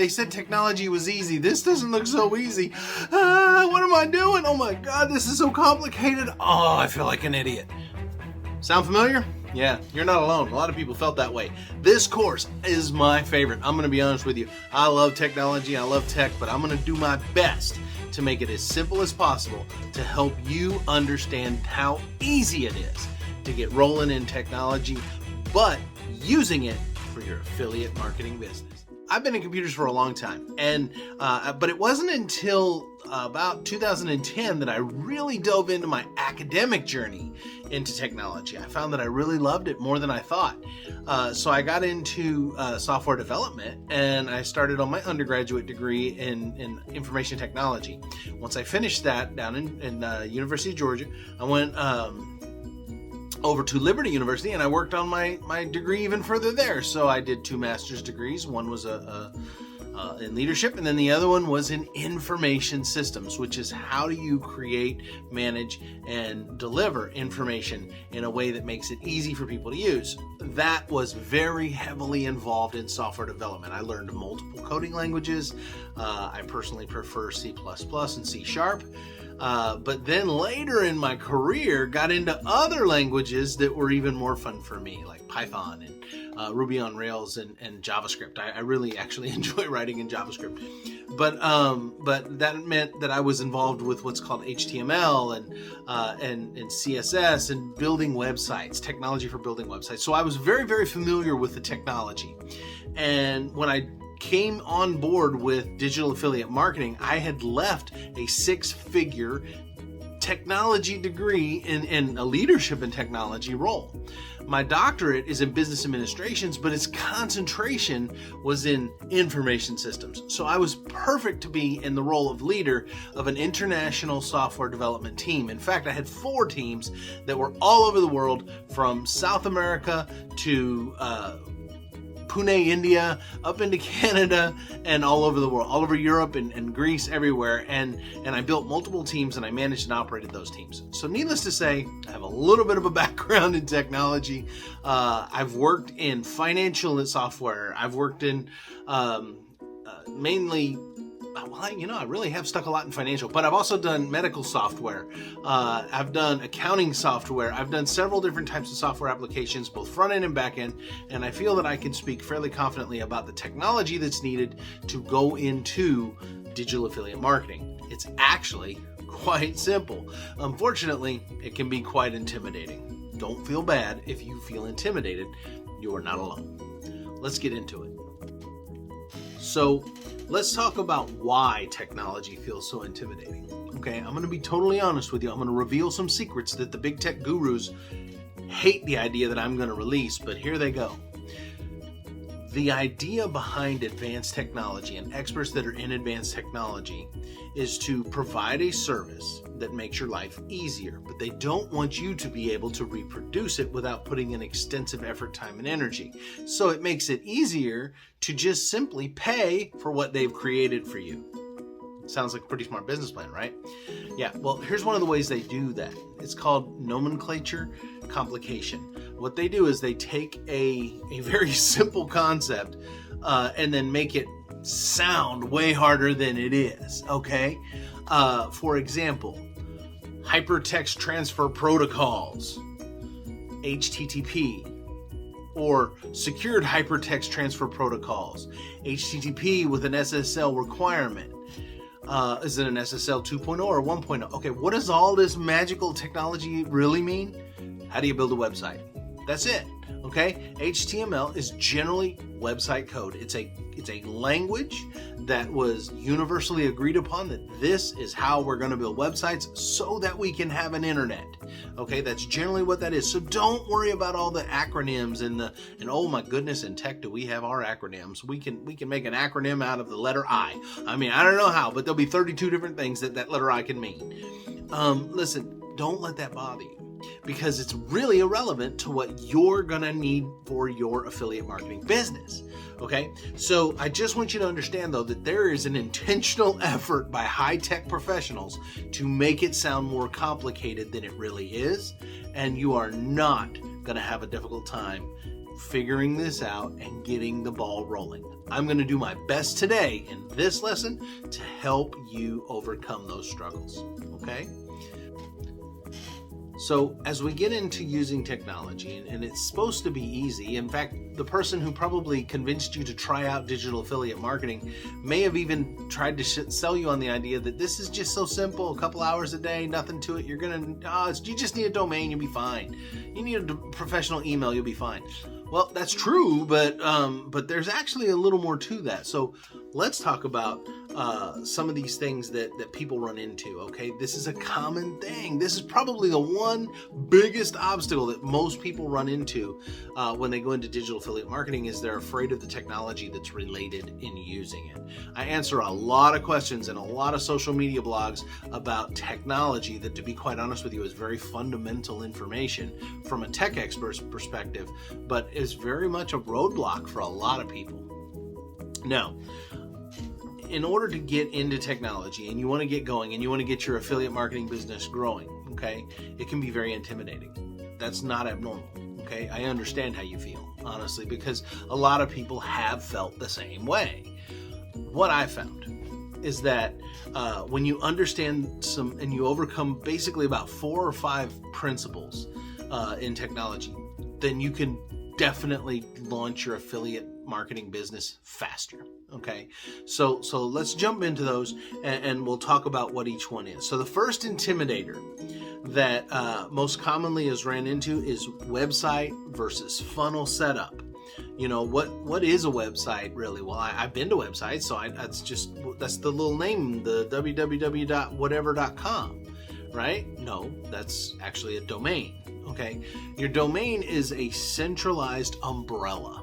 They said technology was easy. This doesn't look so easy. What am I doing? Oh my God, this is so complicated. Oh, I feel like an idiot. Sound familiar? Yeah, you're not alone. A lot of people felt that way. This course is my favorite. I'm going to be honest with you. I love technology. I love tech, but I'm going to do my best to make it as simple as possible to help you understand how easy it is to get rolling in technology, but using it for your affiliate marketing business. I've been in computers for a long time, but it wasn't until about 2010 that I really dove into my academic journey into technology. I found that I really loved it more than I thought. So I got into software development, and I started on my undergraduate degree in information technology. Once I finished that down in University of Georgia, I went over to Liberty University, and I worked on my degree even further there. So I did 2 master's degrees. One was in leadership, and then the other one was in information systems, which is how do you create, manage, and deliver information in a way that makes it easy for people to use. That was very heavily involved in software development. I learned multiple coding languages. I personally prefer C++ and C#. But then later in my career, got into other languages that were even more fun for me, like Python and Ruby on Rails and JavaScript. I really actually enjoy writing in JavaScript. But that meant that I was involved with what's called HTML and CSS and building websites, technology for building websites. So I was very, very familiar with the technology. And when I came on board with digital affiliate marketing, I had left a 6-figure technology degree in a leadership and technology role. My doctorate is in business administrations, but its concentration was in information systems. So I was perfect to be in the role of leader of an international software development team. In fact, I had 4 teams that were all over the world, from South America to Pune, India, up into Canada, and all over the world, all over Europe and Greece, everywhere. And I built multiple teams, and I managed and operated those teams. So needless to say, I have a little bit of a background in technology. I've worked in financial software. I've worked in mainly, I really have stuck a lot in financial, but I've also done medical software. I've done accounting software. I've done several different types of software applications, both front end and back end. And I feel that I can speak fairly confidently about the technology that's needed to go into digital affiliate marketing. It's actually quite simple. Unfortunately, it can be quite intimidating. Don't feel bad if you feel intimidated. You are not alone. Let's get into it. So let's talk about why technology feels so intimidating. Okay, I'm going to be totally honest with you. I'm going to reveal some secrets that the big tech gurus hate the idea that I'm going to release, but here they go. The idea behind advanced technology and experts that are in advanced technology is to provide a service that makes your life easier, but they don't want you to be able to reproduce it without putting in extensive effort, time, and energy. So it makes it easier to just simply pay for what they've created for you. Sounds like a pretty smart business plan, right? Yeah, well, here's one of the ways they do that. It's called nomenclature complication. What they do is they take a very simple concept and then make it sound way harder than it is, okay? For example, hypertext transfer protocols, HTTP, or secured hypertext transfer protocols, HTTP with an SSL requirement. Is it an SSL 2.0 or 1.0? Okay, what does all this magical technology really mean? How do you build a website? That's it. Okay, HTML is generally website code. It's a language that was universally agreed upon that this is how we're going to build websites so that we can have an internet. Okay, that's generally what that is. So don't worry about all the acronyms and oh my goodness, in tech do we have our acronyms? We can make an acronym out of the letter I. I mean, I don't know how, but there'll be 32 different things that letter I can mean. Listen, don't let that bother you, because it's really irrelevant to what you're gonna need for your affiliate marketing business. Okay, so I just want you to understand though that there is an intentional effort by high-tech professionals to make it sound more complicated than it really is, and you are not gonna have a difficult time figuring this out and getting the ball rolling. I'm going to do my best today in this lesson to help you overcome those struggles, okay? So as we get into using technology, and it's supposed to be easy, in fact, the person who probably convinced you to try out digital affiliate marketing may have even tried to sell you on the idea that this is just so simple, a couple hours a day, nothing to it. You just need a domain, you'll be fine. You need a professional email, you'll be fine. Well, that's true, but there's actually a little more to that. So let's talk about some of these things that people run into, okay? This is a common thing. This is probably the one biggest obstacle that most people run into when they go into digital affiliate marketing is they're afraid of the technology that's related in using it. I answer a lot of questions in a lot of social media blogs about technology that, to be quite honest with you, is very fundamental information from a tech expert's perspective, but is very much a roadblock for a lot of people. Now, in order to get into technology and you want to get going and you want to get your affiliate marketing business growing, okay, it can be very intimidating. That's not abnormal, okay? I understand how you feel, honestly, because a lot of people have felt the same way. What I found is that when you understand and you overcome basically about 4 or 5 principles in technology, then you can definitely launch your affiliate marketing business faster. Okay, so let's jump into those and we'll talk about what each one is. So the first intimidator that most commonly is ran into is website versus funnel setup. You know, what is a website really? Well, I've been to websites, so that's the little name, the www.whatever.com, right? No, that's actually a domain. Okay, your domain is a centralized umbrella.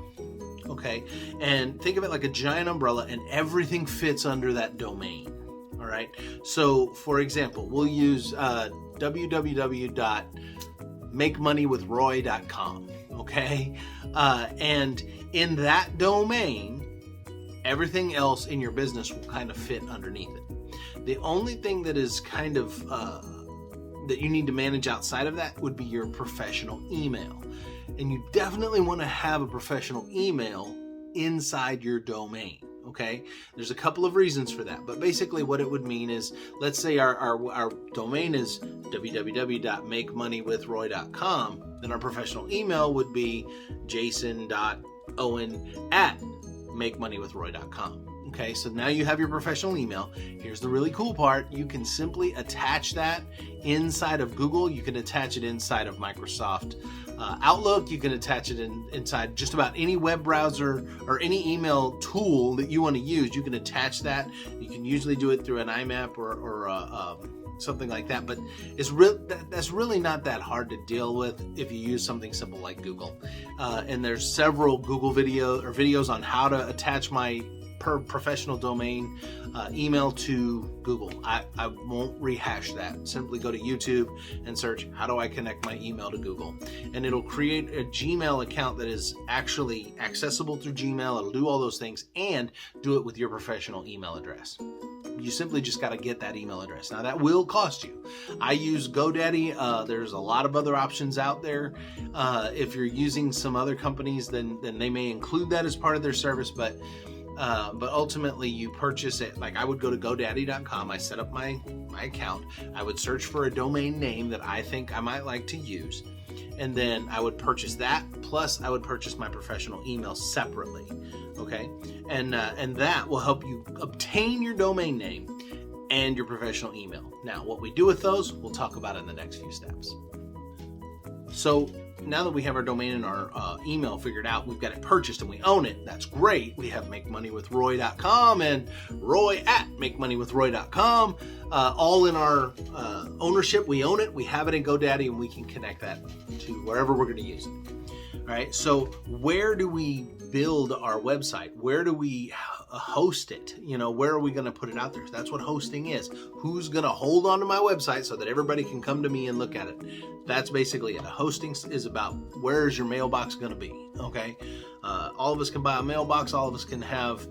Okay, and think of it like a giant umbrella and everything fits under that domain. All right, so for example, we'll use www.makemoneywithroy.com. Okay, and in that domain, everything else in your business will kind of fit underneath it. The only thing that is kind of that you need to manage outside of that would be your professional email. And you definitely want to have a professional email inside your domain, okay? There's a couple of reasons for that, but basically what it would mean is, let's say our domain is www.makemoneywithroy.com, then our professional email would be jason.owen@makemoneywithroy.com. Okay, so now you have your professional email. Here's the really cool part. You can simply attach that inside of Google. You can attach it inside of Microsoft Outlook. You can attach it inside just about any web browser or any email tool that you want to use. You can attach that. You can usually do it through an IMAP or something like that, but that's really not that hard to deal with if you use something simple like Google. And there's several Google videos on how to attach my professional domain email to Google. I won't rehash that. Simply go to YouTube and search, how do I connect my email to Google? And it'll create a Gmail account that is actually accessible through Gmail. It'll do all those things and do it with your professional email address. You simply just got to get that email address. Now that will cost you. I use GoDaddy. There's a lot of other options out there. If you're using some other companies, then they may include that as part of their service, but ultimately you purchase it. Like I would go to GoDaddy.com. I set up my account. I would search for a domain name that I think I might like to use. And then I would purchase that. Plus I would purchase my professional email separately. Okay. And that will help you obtain your domain name and your professional email. Now, what we do with those, we'll talk about in the next few steps. So now that we have our domain and our email figured out, we've got it purchased and we own it. That's great. We have MakeMoneyWithRoy.com and Roy@MakeMoneyWithRoy.com, all in our ownership. We own it. We have it in GoDaddy, and we can connect that to wherever we're going to use it. All right. So where do we build our website? Where do we host it? You know, where are we going to put it out there? That's what hosting is. Who's going to hold on to my website so that everybody can come to me and look at it? That's basically it. Hosting is about where is your mailbox going to be? Okay. All of us can buy a mailbox. All of us can have,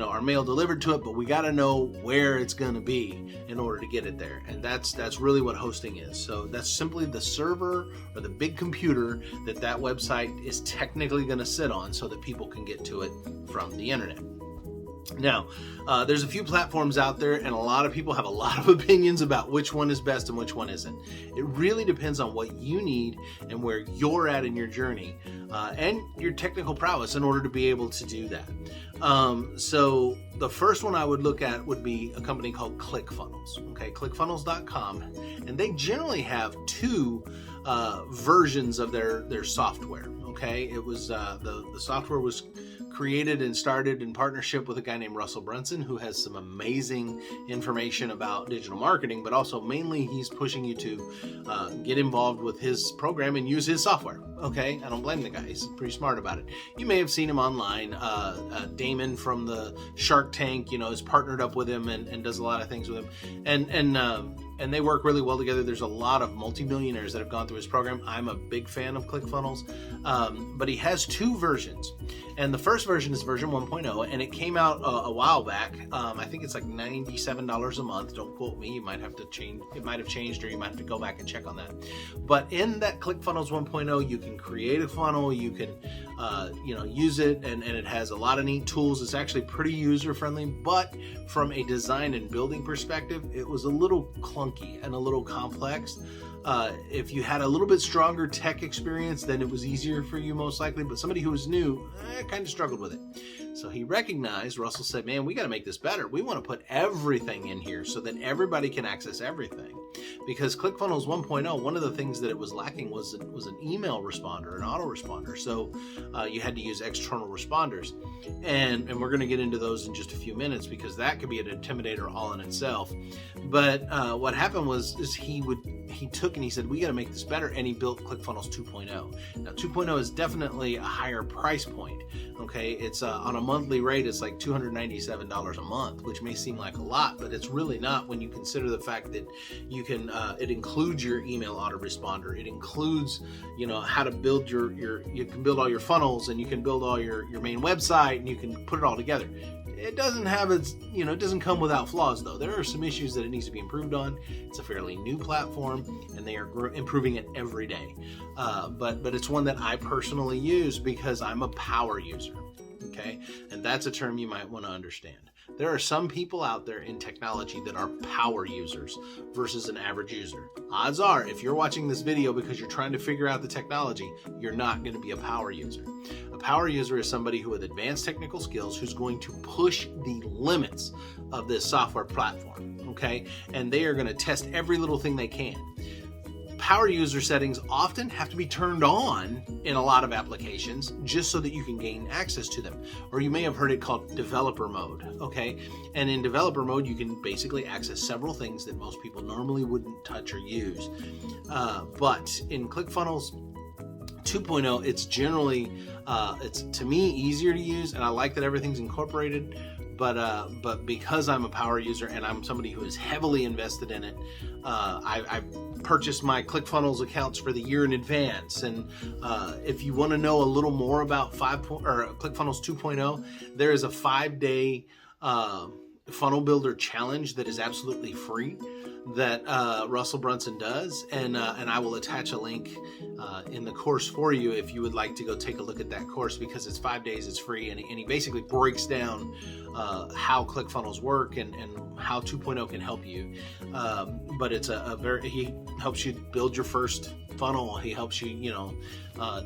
our mail delivered to it, but we got to know where it's going to be in order to get it there. And that's really what hosting is. So that's simply the server or the big computer that website is technically going to sit on so that people can get to it from the internet. Now, there's a few platforms out there, and a lot of people have a lot of opinions about which one is best and which one isn't. It really depends on what you need and where you're at in your journey and your technical prowess in order to be able to do that. So the first one I would look at would be a company called ClickFunnels. Okay, ClickFunnels.com, and they generally have two versions of their software. Okay, it was the software was created and started in partnership with a guy named Russell Brunson, who has some amazing information about digital marketing, but also mainly he's pushing you to get involved with his program and use his software. Okay, I don't blame the guy. He's pretty smart about it. You may have seen him online. Damon from the Shark Tank, has partnered up with him and does a lot of things with him. And they work really well together. There's a lot of multimillionaires that have gone through his program. I'm a big fan of ClickFunnels, but he has two versions. And the first version is version 1.0, and it came out a while back. I think it's like $97 a month. Don't quote me. You might have to change. It might have changed, or you might have to go back and check on that. But in that ClickFunnels 1.0, you can create a funnel. You can, use it, and it has a lot of neat tools. It's actually pretty user friendly, but from a design and building perspective, it was a little clunky and a little complex. If you had a little bit stronger tech experience, then it was easier for you most likely, but somebody who was new kind of struggled with it. So he recognized, Russell said, man, we got to make this better. We want to put everything in here so that everybody can access everything. Because ClickFunnels 1.0, one of the things that it was lacking was an email responder, an autoresponder. So you had to use external responders. And we're going to get into those in just a few minutes, because that could be an intimidator all in itself. But what happened was he took and he said, we got to make this better. And he built ClickFunnels 2.0. Now 2.0 is definitely a higher price point. Okay, it's on a monthly rate, it's like $297 a month, which may seem like a lot, but it's really not when you consider the fact that you can it includes your email autoresponder. It includes how to build you can build all your funnels, and you can build all your main website, and you can put it all together. It doesn't have it doesn't come without flaws, though. There are some issues that it needs to be improved on. It's a fairly new platform, and they are improving it every day. But it's one that I personally use because I'm a power user. Okay, and that's a term you might want to understand. There are some people out there in technology that are power users versus an average user. Odds are, if you're watching this video because you're trying to figure out the technology, you're not going to be a power user. A power user is somebody who with advanced technical skills who's going to push the limits of this software platform, okay? And they are going to test every little thing they can. Power user settings often have to be turned on in a lot of applications just so that you can gain access to them. Or you may have heard it called developer mode, okay? And in developer mode, you can basically access several things that most people normally wouldn't touch or use. But in ClickFunnels 2.0, it's generally, it's to me easier to use, and I like that everything's incorporated. But because I'm a power user and I'm somebody who is heavily invested in it, I purchased my ClickFunnels accounts for the year in advance. And if you want to know a little more about ClickFunnels 2.0, there is a 5-day funnel builder challenge that is absolutely free that Russell Brunson does, and I will attach a link in the course for you if you would like to go take a look at that course, because it's 5 days, it's free, and he basically breaks down how ClickFunnels work and how 2.0 can help you. But it's he helps you build your first funnel. He helps you,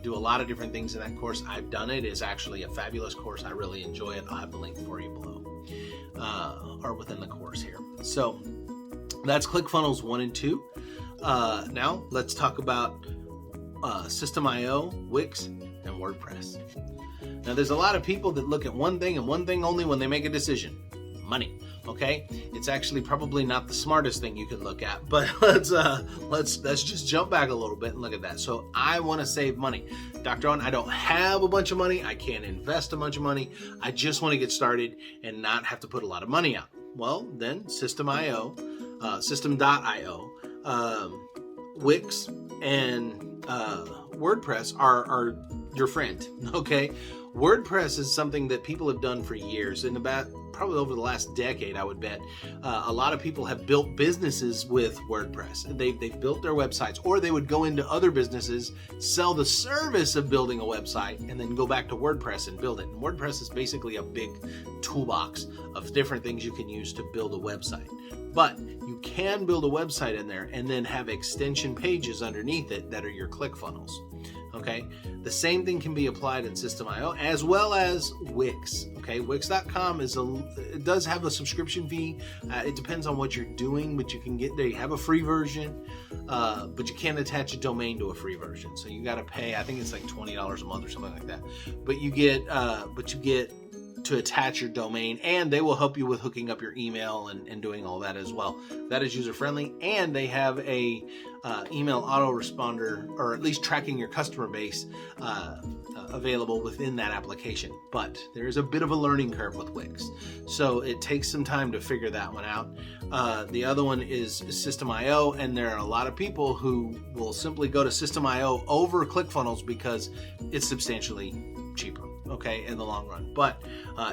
do a lot of different things in that course. I've done it. It's actually a fabulous course. I really enjoy it. I'll have the link for you below or within the course here. So that's ClickFunnels 1 and 2. Now let's talk about System.io, Wix, and WordPress. Now there's a lot of people that look at one thing and one thing only when they make a decision: money. Okay, it's actually probably not the smartest thing you can look at, but let's just jump back a little bit and look at that. So I want to save money, Dr. Owen. I don't have a bunch of money. I can't invest a bunch of money. I just want to get started and not have to put a lot of money out. Well, then System.io, Wix, and WordPress are your friend. Okay, WordPress is something that people have done for years, and about probably over the last decade, I would bet. A lot of people have built businesses with WordPress. They've built their websites, or they would go into other businesses, sell the service of building a website, and then go back to WordPress and build it. And WordPress is basically a big toolbox of different things you can use to build a website. But you can build a website in there and then have extension pages underneath it that are your ClickFunnels. Okay, the same thing can be applied in System.io as well as Wix. Okay, Wix.com it does have a subscription fee. It depends on what you're doing, but you can get there. You have a free version, but you can't attach a domain to a free version. So you got to pay. I think it's like $20 a month or something like that. But you get to attach your domain, and they will help you with hooking up your email and doing all that as well. That is user friendly, and they have a email autoresponder, or at least tracking your customer base available within that application. But there is a bit of a learning curve with Wix, so it takes some time to figure that one out. The other one is System.io, and there are a lot of people who will simply go to System.io over ClickFunnels because it's substantially cheaper, okay, in the long run. But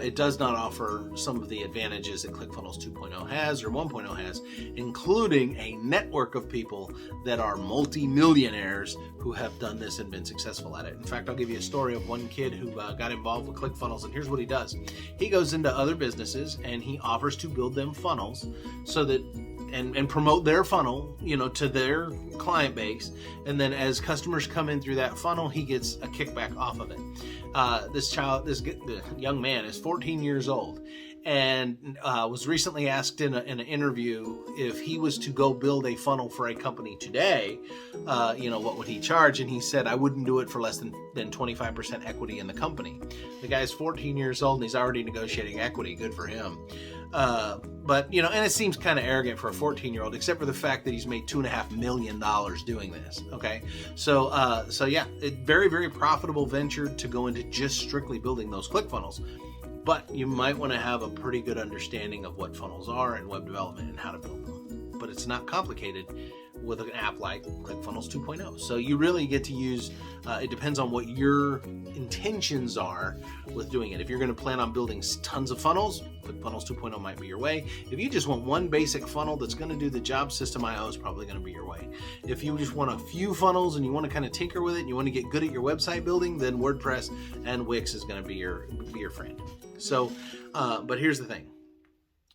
it does not offer some of the advantages that ClickFunnels 2.0 has or 1.0 has, including a network of people that are multi-millionaires who have done this and been successful at it. In fact, I'll give you a story of one kid who got involved with ClickFunnels, and here's what he does. He goes into other businesses and he offers to build them funnels so that and promote their funnel, to their client base. And then as customers come in through that funnel, he gets a kickback off of it. This young man is 14 years old and was recently asked in an interview if he was to go build a funnel for a company today, what would he charge? And he said, I wouldn't do it for less than 25% equity in the company. The guy's 14 years old and he's already negotiating equity. Good for him. But and it seems kind of arrogant for a 14-year-old, except for the fact that he's made $2.5 million doing this. Okay. So yeah, it very, very profitable venture to go into just strictly building those ClickFunnels. But you might want to have a pretty good understanding of what funnels are and web development and how to build them. But it's not complicated with an app like ClickFunnels 2.0. So you really get to use, it depends on what your intentions are with doing it. If you're going to plan on building tons of funnels, ClickFunnels 2.0 might be your way. If you just want one basic funnel that's going to do the job, System.io is probably going to be your way. If you just want a few funnels and you want to kind of tinker with it and you want to get good at your website building, then WordPress and Wix is going to be your friend. So, but here's the thing.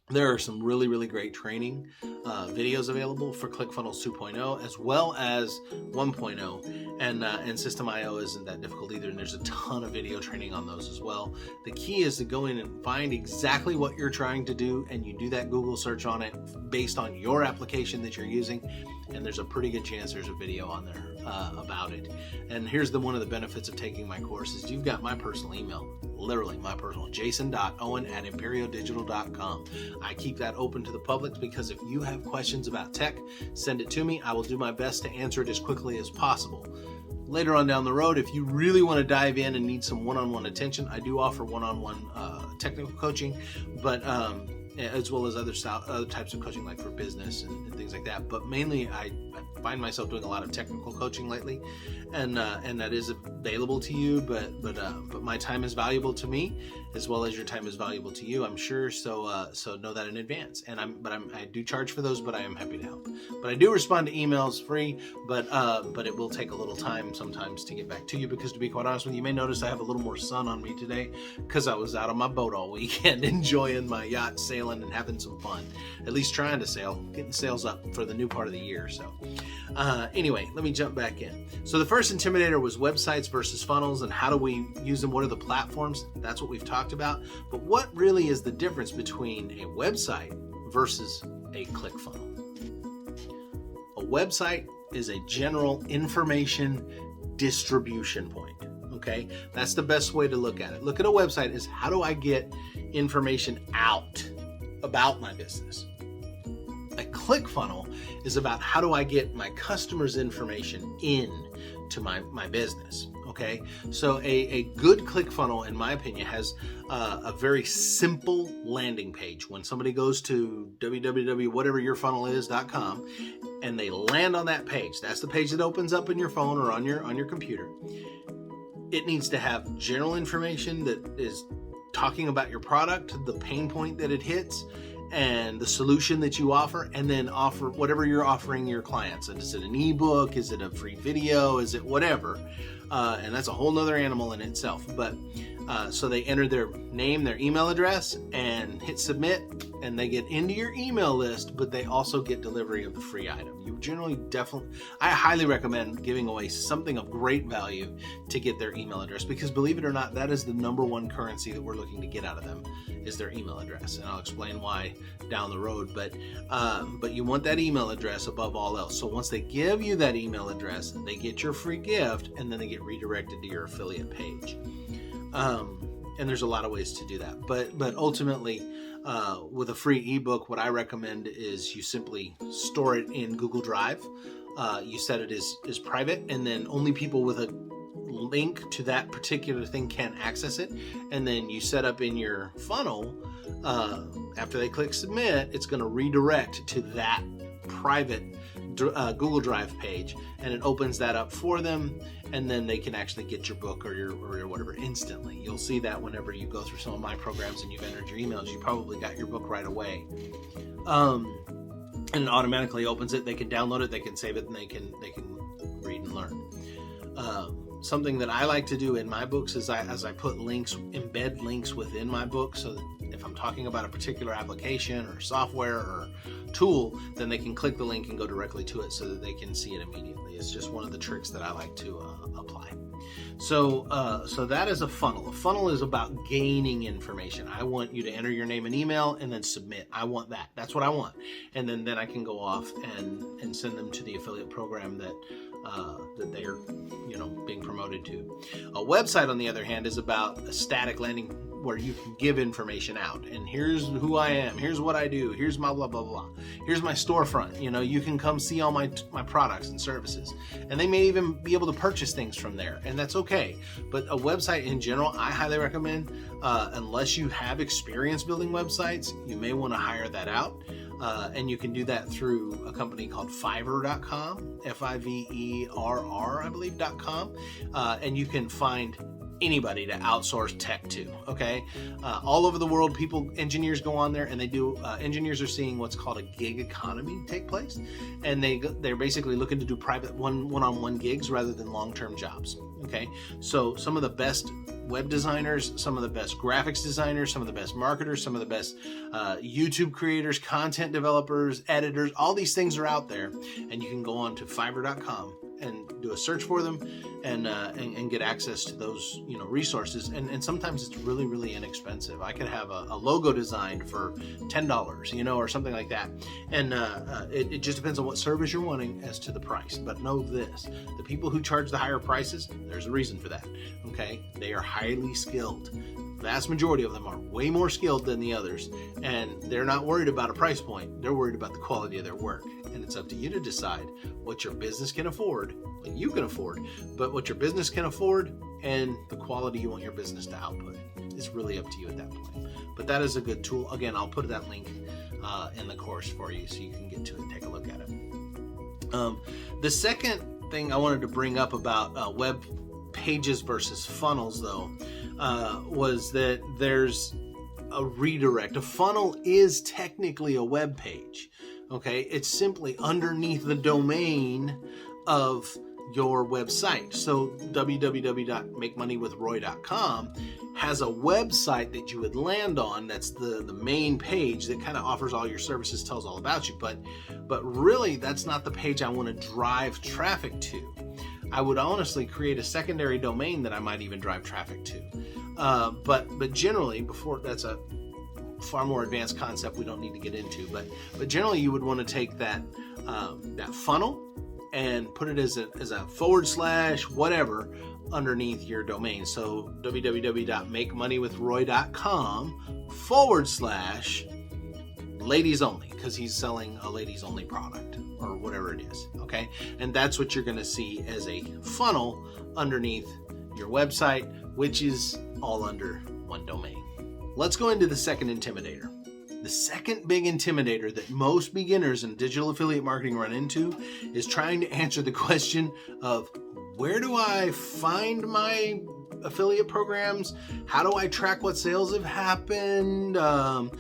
There are some really, really great training videos available for ClickFunnels 2.0 as well as 1.0, and System.io isn't that difficult either, and there's a ton of video training on those as well. The key is to go in and find exactly what you're trying to do, and you do that Google search on it based on your application that you're using, and there's a pretty good chance there's a video on there about it. And here's one of the benefits of taking my course is you've got my personal email, literally my personal, jason.owen@imperiodigital.com. I keep that open to the public because if you have questions about tech, send it to me. I will do my best to answer it as quickly as possible. Later on down the road, if you really want to dive in and need some one-on-one attention, I do offer one-on-one technical coaching, but as well as other types of coaching like for business and things like that. But mainly I find myself doing a lot of technical coaching lately, and that is available to you. But my time is valuable to me, as well as your time is valuable to you, I'm sure. So know that in advance. And I do charge for those, but I am happy to help. But I do respond to emails free, but it will take a little time sometimes to get back to you, because to be quite honest with you may notice I have a little more sun on me today because I was out on my boat all weekend enjoying my yacht, sailing and having some fun, at least trying to sail, getting sails up for the new part of the year. So anyway, let me jump back in. So the first intimidator was websites versus funnels, and how do we use them? What are the platforms? That's what we've talked about. But what really is the difference between a website versus a ClickFunnel? A website is a general information distribution point. Okay, that's the best way to look at it. Look at a website as how do I get information out about my business. A ClickFunnel is about how do I get my customers' information in to my business. Okay, so a good ClickFunnel, in my opinion, has a very simple landing page. When somebody goes to www.whateveryourfunnel.com and they land on that page, that's the page that opens up in your phone or on your computer. it needs to have general information that is talking about your product, the pain point that it hits, and the solution that you offer, and then offer whatever you're offering your clients. Is it an ebook? Is it a free video? Is it whatever? And that's a whole nother animal in itself. But so they enter their name, their email address, and hit submit, and they get into your email list, but they also get delivery of the free item. You generally I highly recommend giving away something of great value to get their email address, because believe it or not, that is the number one currency that we're looking to get out of them, is their email address. And I'll explain why down the road, but you want that email address above all else. So once they give you that email address, they get your free gift, and then they get redirected to your affiliate page. And there's a lot of ways to do that, but ultimately, with a free ebook, what I recommend is you simply store it in Google Drive. You set it as private, and then only people with a link to that particular thing can access it. And then you set up in your funnel, after they click submit, it's going to redirect to that private Google Drive page, and it opens that up for them, and then they can actually get your book or your whatever instantly. You'll see that whenever you go through some of my programs and you've entered your emails, you probably got your book right away. And it automatically opens it. They can download it, they can save it, and they can read and learn. Something that I like to do in my books is as I put links, embed links within my book, so that if I'm talking about a particular application or software or tool, then they can click the link and go directly to it so that they can see it immediately. It's just one of the tricks that I like to apply. So that is a funnel. A funnel is about gaining information. I want you to enter your name and email and then submit. I want that. That's what I want. And then I can go off and send them to the affiliate program that they're being promoted to. A website, on the other hand, is about a static landing where you can give information out. And here's who I am. Here's what I do. Here's my blah, blah, blah. Here's my storefront. You can come see all my products and services. And they may even be able to purchase things from there. And that's okay. But a website in general, I highly recommend, unless you have experience building websites, you may want to hire that out. And you can do that through a company called Fiverr.com, Fiverr, I believe, .com. And you can find anybody to outsource tech to. Okay, all over the world, engineers go on there, and they do. Engineers are seeing what's called a gig economy take place, and they're basically looking to do private one-on-one gigs rather than long-term jobs. Okay, so some of the best web designers, some of the best graphics designers, some of the best marketers, some of the best YouTube creators, content developers, editors, all these things are out there, and you can go on to Fiverr.com and do a search for them and get access to those resources. And sometimes it's really, really inexpensive. I could have a logo designed for $10, or something like that. And it just depends on what service you're wanting as to the price. But know this, the people who charge the higher prices, there's a reason for that. Okay, they are highly skilled. Vast majority of them are way more skilled than the others, and they're not worried about a price point. They're worried about the quality of their work. And it's up to you to decide what your business can afford, what you can afford, but what your business can afford and the quality you want your business to output. It's really up to you at that point. But that is a good tool. Again, I'll put that link in the course for you so you can get to it and take a look at it. The second thing I wanted to bring up about web pages versus funnels, though, was that there's a redirect. A funnel is technically a web page. Okay, it's simply underneath the domain of your website. So www.makemoneywithroy.com has a website that you would land on. That's the main page that kind of offers all your services, tells all about you. But really, that's not the page I want to drive traffic to. I would honestly create a secondary domain that I might even drive traffic to. But generally, that's a far more advanced concept we don't need to get into. But generally, you would want to take that funnel and put it as a / whatever underneath your domain. So www.makemoneywithroy.com / ladies only, because he's selling a ladies only product or whatever it is. Okay, and that's what you're going to see as a funnel underneath your website, which is all under one domain. Let's go into the second intimidator. The second big intimidator that most beginners in digital affiliate marketing run into is trying to answer the question of, where do I find my affiliate programs? How do I track what sales have happened? How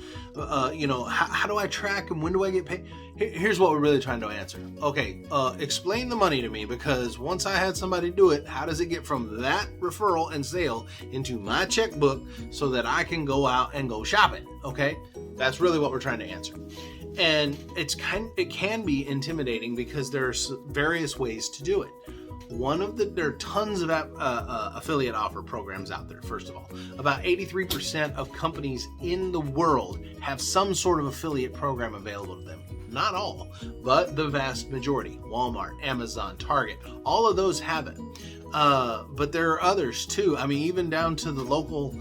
do I track and when do I get paid? Here's what we're really trying to answer. Okay, explain the money to me, because once I had somebody do it, how does it get from that referral and sale into my checkbook so that I can go out and go shopping? Okay, that's really what we're trying to answer. And it can be intimidating because there's various ways to do it. There are tons of affiliate offer programs out there. First of all, about 83% of companies in the world have some sort of affiliate program available to them. Not all, but the vast majority. Walmart, Amazon, Target, all of those have it. But there are others too. I mean, even down to the local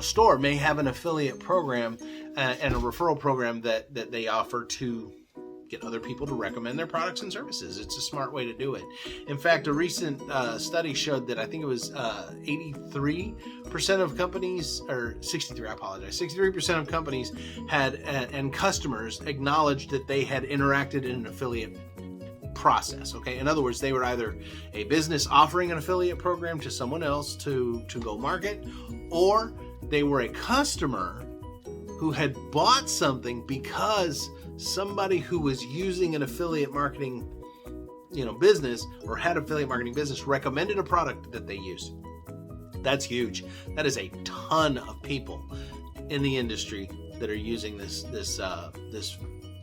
store may have an affiliate program and a referral program that they offer to get other people to recommend their products and services. It's a smart way to do it. In fact, a recent study showed that I think it was 83% of companies, or 63, I apologize, 63% of companies had and customers acknowledged that they had interacted in an affiliate process. Okay, in other words, they were either a business offering an affiliate program to someone else to go market, or they were a customer who had bought something because somebody who was using an affiliate marketing business, or had affiliate marketing business, recommended a product that they used. That's huge. That is a ton of people in the industry that are using this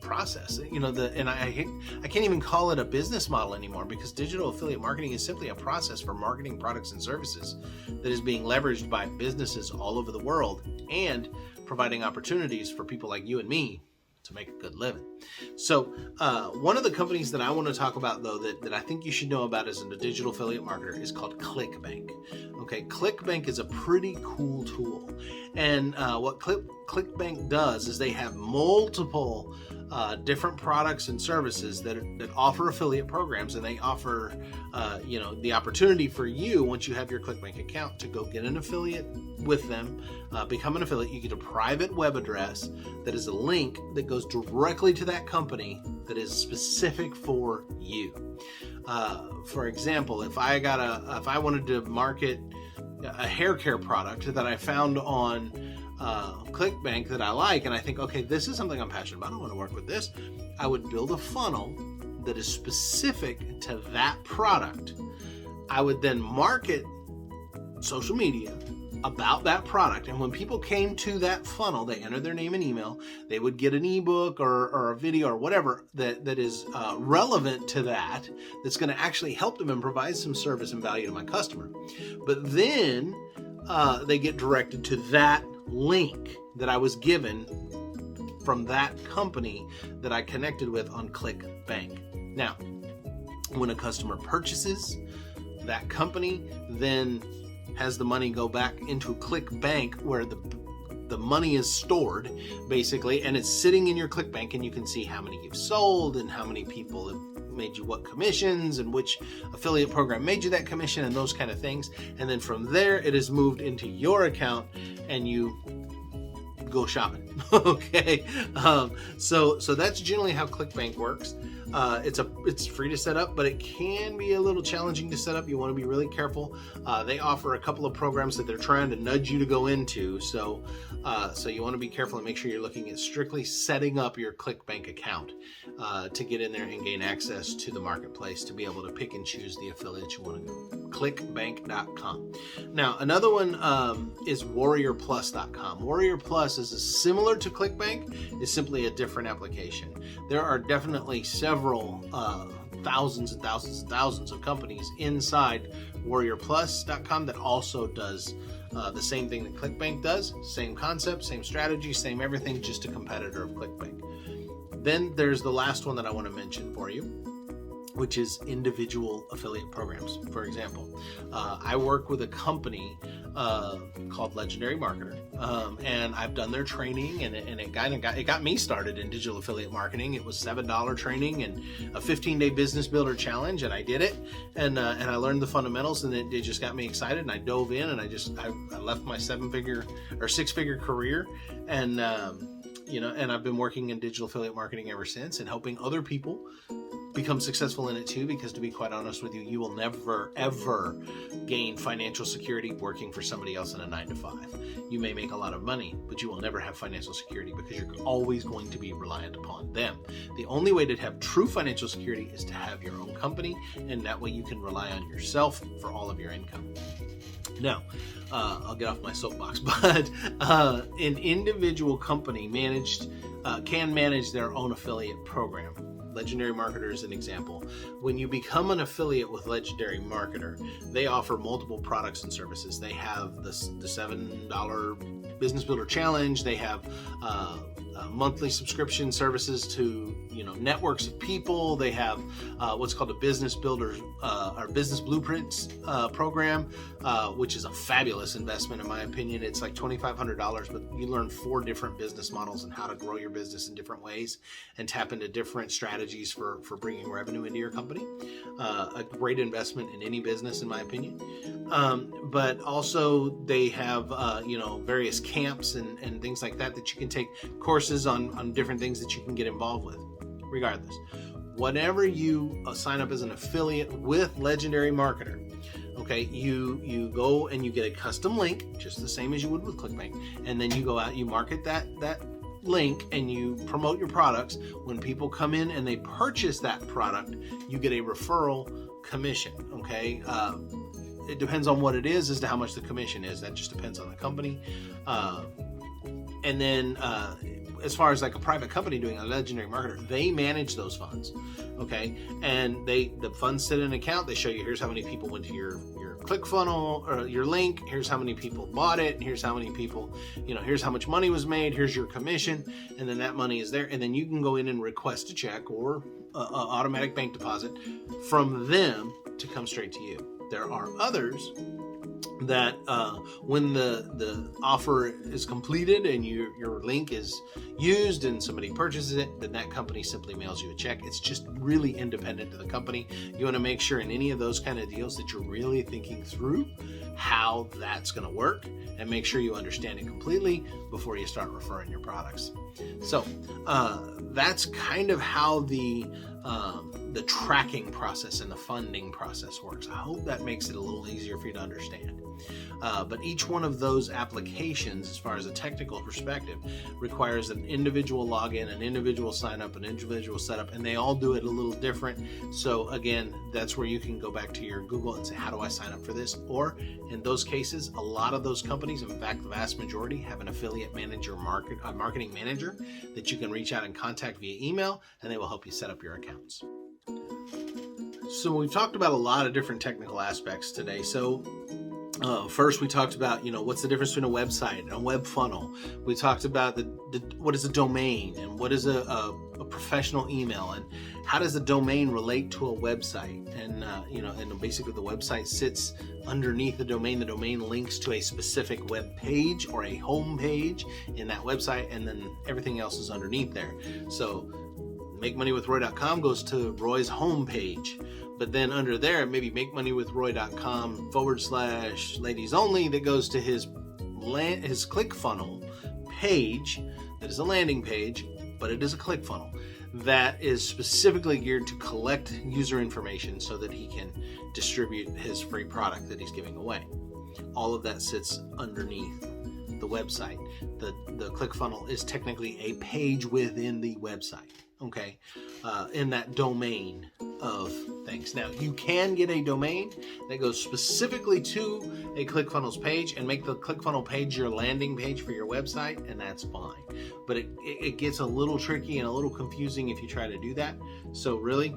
process. I can't even call it a business model anymore, because digital affiliate marketing is simply a process for marketing products and services that is being leveraged by businesses all over the world and providing opportunities for people like you and me to make a good living. So one of the companies that I want to talk about, though, that I think you should know about as a digital affiliate marketer is called ClickBank. Okay, ClickBank is a pretty cool tool. And what ClickBank does is they have multiple different products and services that offer affiliate programs, and they offer the opportunity for you, once you have your ClickBank account, to go get an affiliate with them, become an affiliate. You get a private web address that is a link that goes directly to that company that is specific for you. For example, if I wanted to market a hair care product that I found on ClickBank that I like, and I think, okay, this is something I'm passionate about, I want to work with this, I would build a funnel that is specific to that product. I would then market social media about that product, and when people came to that funnel, they entered their name and email, they would get an ebook or a video or whatever that is relevant to that's going to actually help them and provide some service and value to my customer. But then they get directed to that link that I was given from that company that I connected with on ClickBank. Now, when a customer purchases, that company then has the money go back into ClickBank, where the money is stored, basically, and it's sitting in your ClickBank, and you can see how many you've sold and how many people have made you what commissions and which affiliate program made you that commission and those kind of things. And then from there, it is moved into your account and you go shopping. Okay. So that's generally how ClickBank works. It's free to set up, but it can be a little challenging to set up. You want to be really careful. They offer a couple of programs that they're trying to nudge you to go into. So you want to be careful and make sure you're looking at strictly setting up your ClickBank account to get in there and gain access to the marketplace to be able to pick and choose the affiliates you want to go. Clickbank.com. Now, another one is WarriorPlus.com. Warrior Plus is similar to ClickBank. It's simply a different application. There are definitely several thousands and thousands and thousands of companies inside WarriorPlus.com that also does the same thing that ClickBank does. Same concept, same strategy, same everything, just a competitor of ClickBank. Then there's the last one that I want to mention for you, which is individual affiliate programs. For example, I work with a company called Legendary Marketer, and I've done their training, and it got me started in digital affiliate marketing. It was $7 training and a 15-day business builder challenge, and I did it, and I learned the fundamentals, and it just got me excited, and I dove in, and I left my six-figure career, and and I've been working in digital affiliate marketing ever since, and helping other people become successful in it too, because to be quite honest with you, you will never, ever gain financial security working for somebody else in a 9-to-5. You may make a lot of money, but you will never have financial security because you're always going to be reliant upon them. The only way to have true financial security is to have your own company, and that way you can rely on yourself for all of your income. Now, I'll get off my soapbox, but an individual company can manage their own affiliate program. Legendary Marketer is an example. When you become an affiliate with Legendary Marketer, they offer multiple products and services. They have the $7 Business Builder Challenge. They have monthly subscription services to networks of people. They have what's called a Business Builder or Business Blueprints program, which is a fabulous investment in my opinion. It's like $2,500, but you learn 4 different business models and how to grow your business in different ways and tap into different strategies for bringing revenue into your company. A great investment in any business in my opinion. But also they have various camps and things like that you can take courses on different things that you can get involved with. Regardless, whenever you sign up as an affiliate with Legendary Marketer, okay, you go and you get a custom link, just the same as you would with ClickBank, and then you go out, you market that link, and you promote your products. When people come in and they purchase that product, you get a referral commission. Okay, it depends on what it is as to how much the commission is. That just depends on the company. And then as far as like a private company doing a Legendary Marketer, they manage those funds, okay? And the funds sit in an account. They show you, here's how many people went to your ClickFunnels or your link. Here's how many people bought it. And here's how many people, here's how much money was made. Here's your commission. And then that money is there. And then you can go in and request a check or a automatic bank deposit from them to come straight to you. There are others that when the offer is completed and your link is used and somebody purchases it, then that company simply mails you a check. It's just really independent to the company. You want to make sure in any of those kind of deals that you're really thinking through how that's going to work and make sure you understand it completely before you start referring your products. So that's kind of how the tracking process and the funding process works. I hope that makes it a little easier for you to understand. But each one of those applications, as far as a technical perspective, requires an individual login, an individual sign up, an individual setup, and they all do it a little different. So again, that's where you can go back to your Google and say, how do I sign up for this? Or in those cases, a lot of those companies, in fact, the vast majority, have an affiliate manager, marketing manager that you can reach out and contact via email, and they will help you set up your accounts. So we've talked about a lot of different technical aspects today. So first we talked about, what's the difference between a website and a web funnel. We talked about what is a domain and what is a professional email and how does a domain relate to a website. And, and basically the website sits underneath the domain. The domain links to a specific web page or a home page in that website, and then everything else is underneath there. So MakeMoneyWithRoy.com goes to Roy's home page. But then under there, maybe MakeMoneyWithRoy.com /ladies only, that goes to his ClickFunnel page. That is a landing page, but it is a ClickFunnel that is specifically geared to collect user information so that he can distribute his free product that he's giving away. All of that sits underneath the website. The ClickFunnel is technically a page within the website. Okay, in that domain of things. Now, you can get a domain that goes specifically to a ClickFunnels page and make the ClickFunnels page your landing page for your website, and that's fine. But it gets a little tricky and a little confusing if you try to do that. So really,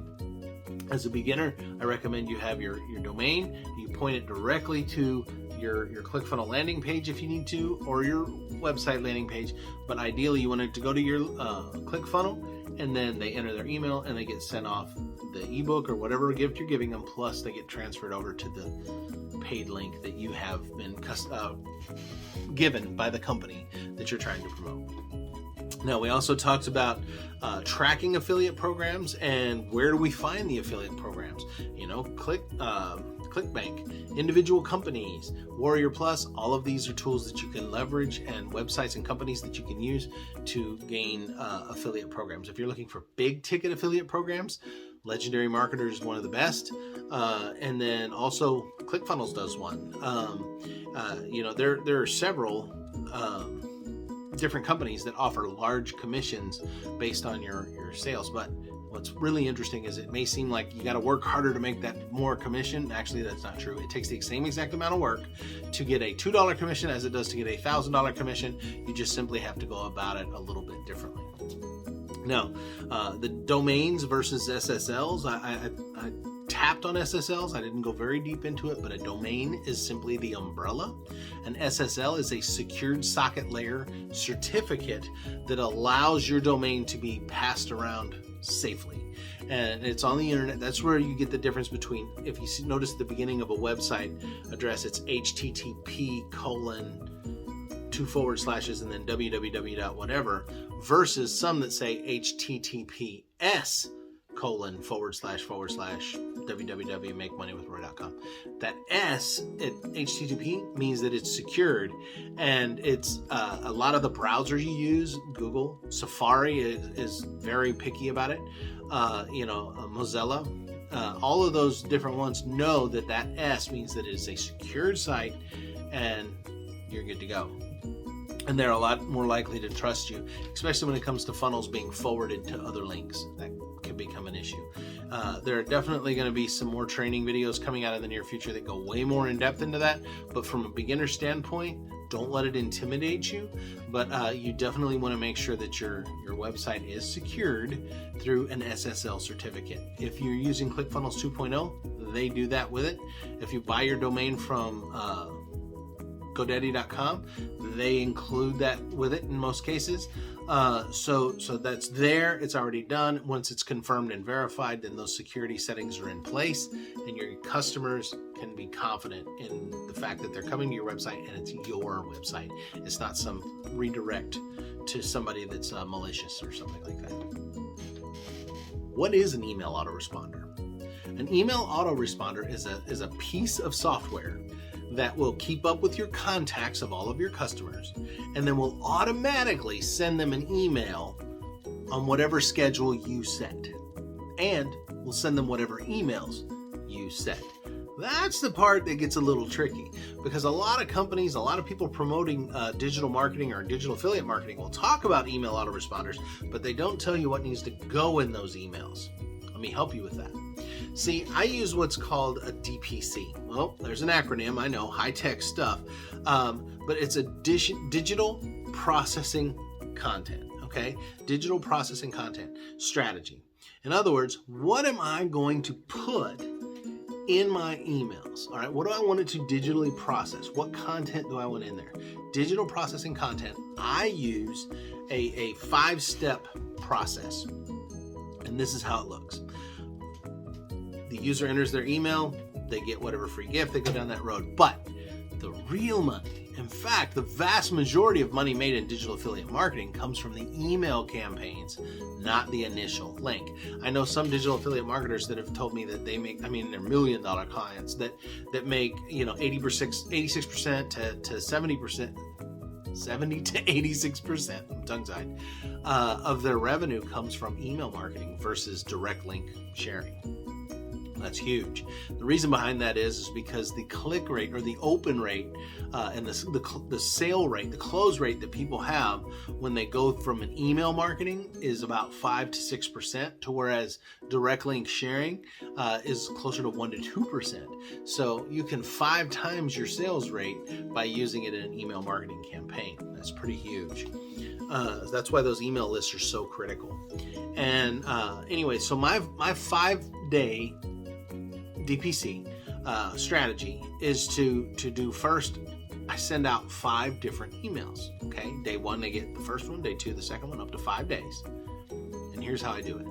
as a beginner, I recommend you have your domain. You point it directly to your ClickFunnels landing page if you need to, or your website landing page. But ideally, you want it to go to your ClickFunnels, and then they enter their email and they get sent off the ebook or whatever gift you're giving them, plus they get transferred over to the paid link that you have been given by the company that you're trying to promote. Now, we also talked about tracking affiliate programs and where do we find the affiliate programs. ClickBank, individual companies, Warrior Plus, all of these are tools that you can leverage and websites and companies that you can use to gain affiliate programs. If you're looking for big ticket affiliate programs, Legendary Marketer is one of the best. And then also ClickFunnels does one. There are several different companies that offer large commissions based on your sales. But what's really interesting is it may seem like you got to work harder to make that more commission. Actually, that's not true. It takes the same exact amount of work to get a $2 commission as it does to get a $1,000 commission. You just simply have to go about it a little bit differently. Now, the domains versus SSLs, I tapped on SSLs. I didn't go very deep into it, but a domain is simply the umbrella. An SSL is a secured socket layer certificate that allows your domain to be passed around safely. And it's on the internet. That's where you get the difference between, if you notice at the beginning of a website address, it's http:// and then www. whatever, versus some that say https:// www.makemoneywithroy.com. That S at HTTP means that it's secured, and it's a lot of the browsers you use, Google, Safari is very picky about it. Mozilla, all of those different ones know that S means that it is a secured site, and you're good to go. And they're a lot more likely to trust you, especially when it comes to funnels being forwarded to other links. That can become an issue. There are definitely going to be some more training videos coming out in the near future that go way more in depth into that. But from a beginner standpoint, don't let it intimidate you. But you definitely want to make sure that your website is secured through an SSL certificate. If you're using ClickFunnels 2.0, they do that with it. If you buy your domain from GoDaddy.com, they include that with it in most cases. So that's there. It's already done. Once it's confirmed and verified, then those security settings are in place, and your customers can be confident in the fact that they're coming to your website and it's your website. It's not some redirect to somebody that's malicious or something like that. What is an email autoresponder? An email autoresponder is a piece of software that will keep up with your contacts of all of your customers, and then will automatically send them an email on whatever schedule you set, and will send them whatever emails you set. That's the part that gets a little tricky, because a lot of companies, a lot of people promoting digital marketing or digital affiliate marketing will talk about email autoresponders, but they don't tell you what needs to go in those emails. Let me help you with that. See, I use what's called a DPC. Well, there's an acronym, I know, high-tech stuff, but it's a digital processing content, okay? Digital processing content strategy. In other words, what am I going to put in my emails? All right, what do I want it to digitally process? What content do I want in there? Digital processing content, I use a 5-step process, and this is how it looks. The user enters their email, they get whatever free gift, they go down that road. But the real money, in fact, the vast majority of money made in digital affiliate marketing comes from the email campaigns, not the initial link. I know some digital affiliate marketers that have told me that they make, they're $1 million clients that make, 86% to 70%, 70 to 86%, I'm tongue-tied, of their revenue comes from email marketing versus direct link sharing. That's huge. The reason behind that is because the click rate or the open rate and the sale rate, the close rate that people have when they go from an email marketing is about 5 to 6%, to whereas direct link sharing is closer to 1 to 2%. So you can 5 times your sales rate by using it in an email marketing campaign. That's pretty huge. That's why those email lists are so critical. And anyway, so my 5-day DPC strategy is to do first, I send out 5 different emails. Okay, day 1 they get the first one, day 2 the second one, up to 5 days. And here's how I do it.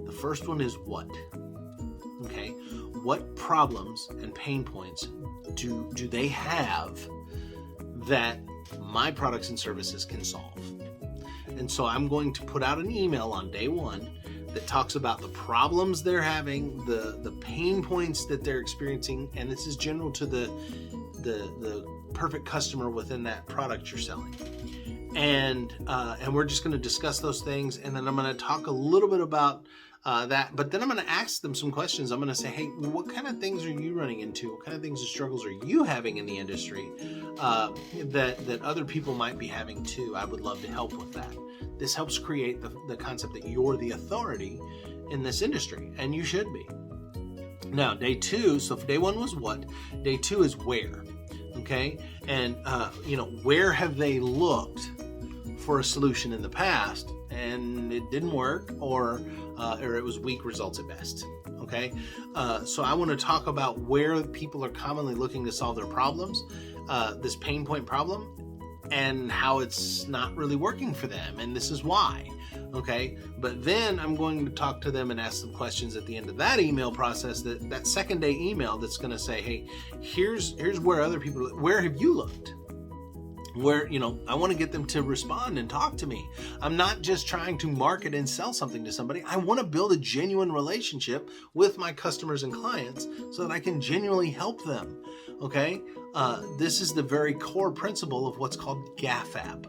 The first one is what? Okay, what problems and pain points do they have that my products and services can solve? And so I'm going to put out an email on day 1 that talks about the problems they're having, the pain points that they're experiencing, and this is general to the perfect customer within that product you're selling. and we're just going to discuss those things, and then I'm going to talk a little bit about that, but then I'm going to ask them some questions. I'm going to say, hey, what kind of things are you running into? What kind of things and struggles are you having in the industry that other people might be having too? I would love to help with that. This helps create the concept that you're the authority in this industry, and you should be. Now, day 2, so if day 1 was what, day 2 is where, okay? And, where have they looked for a solution in the past and it didn't work, or it was weak results at best, okay? So I want to talk about where people are commonly looking to solve their problems, this pain point problem, and how it's not really working for them, and this is why, okay? But then I'm going to talk to them and ask them questions at the end of that email process, that second day email that's going to say, hey, here's where other people, where have you looked? Where, I want to get them to respond and talk to me. I'm not just trying to market and sell something to somebody. I want to build a genuine relationship with my customers and clients so that I can genuinely help them, okay? This is the very core principle of what's called GAFAP,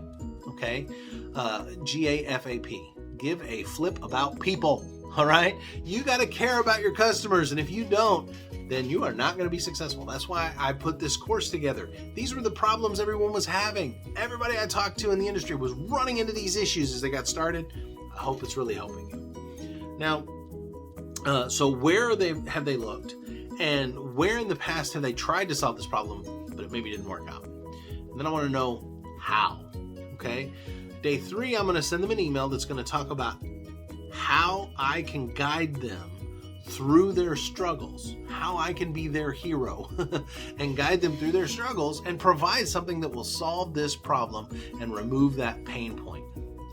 okay? GAFAP, give a flip about people, all right? You got to care about your customers, and if you don't, then you are not going to be successful. That's why I put this course together. These were the problems everyone was having. Everybody I talked to in the industry was running into these issues as they got started. I hope it's really helping you. Now, so where have they looked, and where in the past have they tried to solve this problem, but it maybe didn't work out? And then I want to know how, okay? Day 3, I'm going to send them an email that's going to talk about how I can guide them through their struggles, how I can be their hero and guide them through their struggles and provide something that will solve this problem and remove that pain point,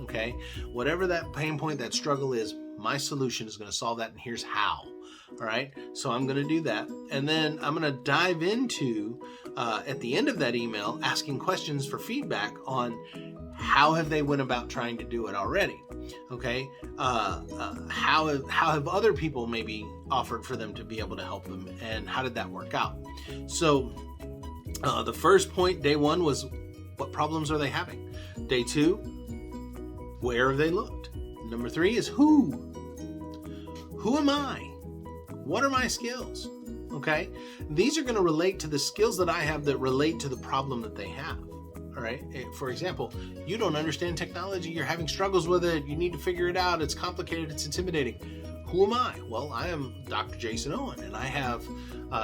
okay? Whatever that pain point, that struggle is, my solution is going to solve that, and here's how, all right? So I'm going to do that, and then I'm going to dive into, at the end of that email, asking questions for feedback on how have they went about trying to do it already, okay? How have other people maybe offered for them to be able to help them, and how did that work out? So the first point, day 1, was what problems are they having? Day 2, where have they looked? Number 3 is who. Who am I? What are my skills? Okay? These are going to relate to the skills that I have that relate to the problem that they have. All right. For example, you don't understand technology. You're having struggles with it. You need to figure it out. It's complicated. It's intimidating. Who am I? Well, I am Dr. Jason Owen, and I have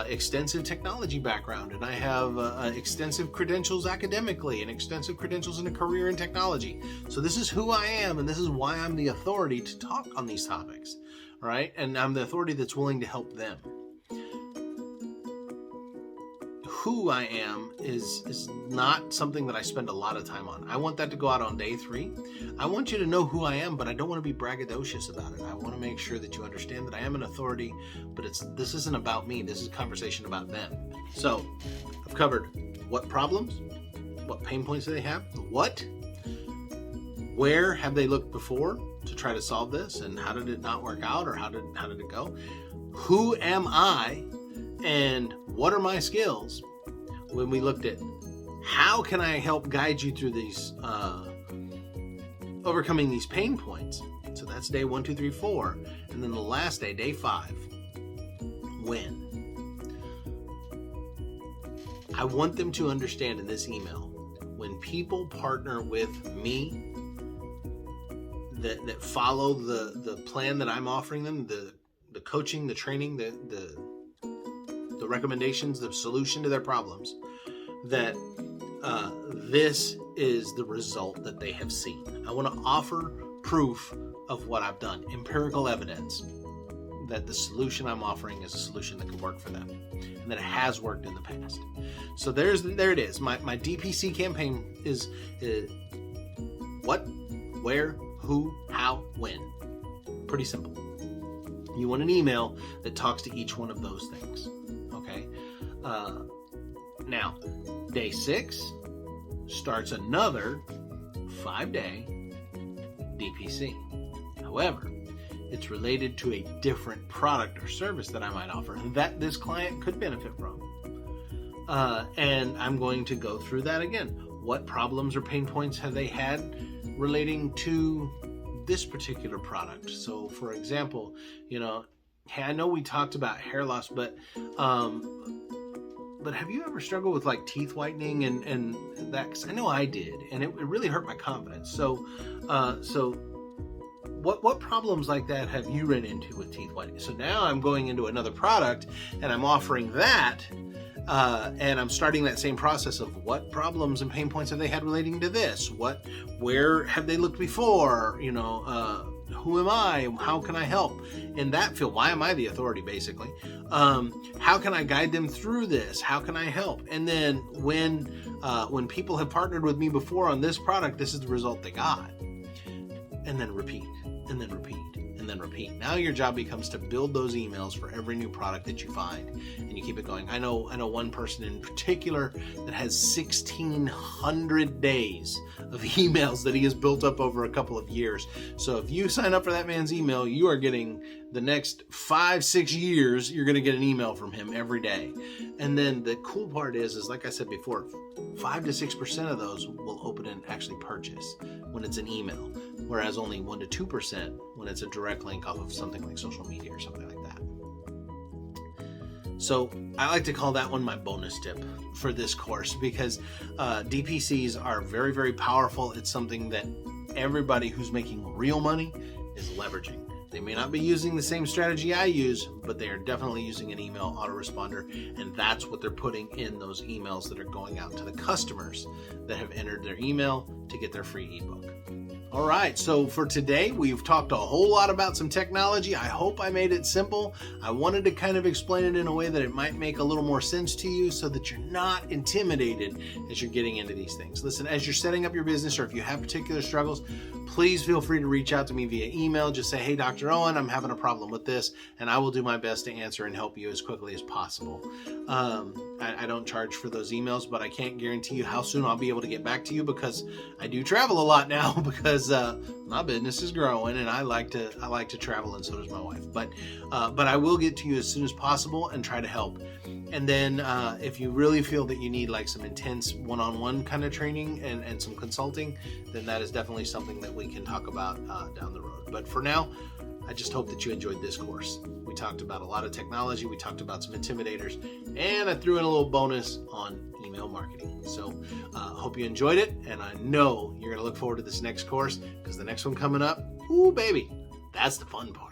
extensive technology background, and I have extensive credentials academically and extensive credentials in a career in technology. So this is who I am, and this is why I'm the authority to talk on these topics. All right. And I'm the authority that's willing to help them. Who I am is not something that I spend a lot of time on. I want that to go out on day 3. I want you to know who I am, but I don't want to be braggadocious about it. I want to make sure that you understand that I am an authority, but this isn't about me. This is a conversation about them. So I've covered what problems, what pain points do they have, what, where have they looked before to try to solve this, and how did it not work out, or how did it go? Who am I, and what are my skills? When we looked at how can I help guide you through these, overcoming these pain points. So that's day 1, 2, 3, 4. And then the last day, day 5, when. I want them to understand in this email, when people partner with me, that follow the plan that I'm offering them, the coaching, the training, the recommendations, the solution to their problems, that this is the result that they have seen. I want to offer proof of what I've done, empirical evidence that the solution I'm offering is a solution that can work for them, and that it has worked in the past. So there it is. My DPC campaign is what, where, who, how, when. Pretty simple. You want an email that talks to each one of those things. Okay. Now, day 6 starts another 5-day DPC. However, it's related to a different product or service that I might offer that this client could benefit from. And I'm going to go through that again. what problems or pain points have they had relating to this particular product. So for example, hey, I know we talked about hair loss, but have you ever struggled with like teeth whitening and that? 'Cause I know I did, and it really hurt my confidence. So what problems like that have you run into with teeth whitening? So now I'm going into another product and I'm offering that, and I'm starting that same process of what problems and pain points have they had relating to this? Where have they looked before? Who am I? How can I help in that field? Why am I the authority, basically? How can I guide them through this? How can I help? And then when people have partnered with me before on this product, this is the result they got. And then repeat, and then repeat, and then repeat. Now your job becomes to build those emails for every new product that you find, and you keep it going. I know one person in particular that has 1,600 days of emails that he has built up over a couple of years. So if you sign up for that man's email, you are getting the next 5-6 years, you're going to get an email from him every day. And then the cool part is like I said before, 5 to 6% of those will open and actually purchase when it's an email, whereas only 1 to 2% when it's a direct link off of something like social media or something like that. So I like to call that one my bonus tip for this course, because DPCs are very, very powerful. It's something that everybody who's making real money is leveraging. They may not be using the same strategy I use, but they are definitely using an email autoresponder, and that's what they're putting in those emails that are going out to the customers that have entered their email to get their free ebook. All right, so for today, we've talked a whole lot about some technology. I hope I made it simple. I wanted to kind of explain it in a way that it might make a little more sense to you so that you're not intimidated as you're getting into these things. Listen, as you're setting up your business, or if you have particular struggles, please feel free to reach out to me via email. Just say, hey, Dr. Owen, I'm having a problem with this, and I will do my best to answer and help you as quickly as possible. I don't charge for those emails, but I can't guarantee you how soon I'll be able to get back to you, because I do travel a lot now because my business is growing and I like to travel, and so does my wife. But I will get to you as soon as possible and try to help. And then if you really feel that you need like some intense one-on-one kind of training and some consulting, then that is definitely something that we can talk about down the road. But for now, I just hope that you enjoyed this course. We talked about a lot of technology, we talked about some intimidators, and I threw in a little bonus on email marketing. So hope you enjoyed it, and I know you're going to look forward to this next course, because the next one coming up, ooh baby, that's the fun part.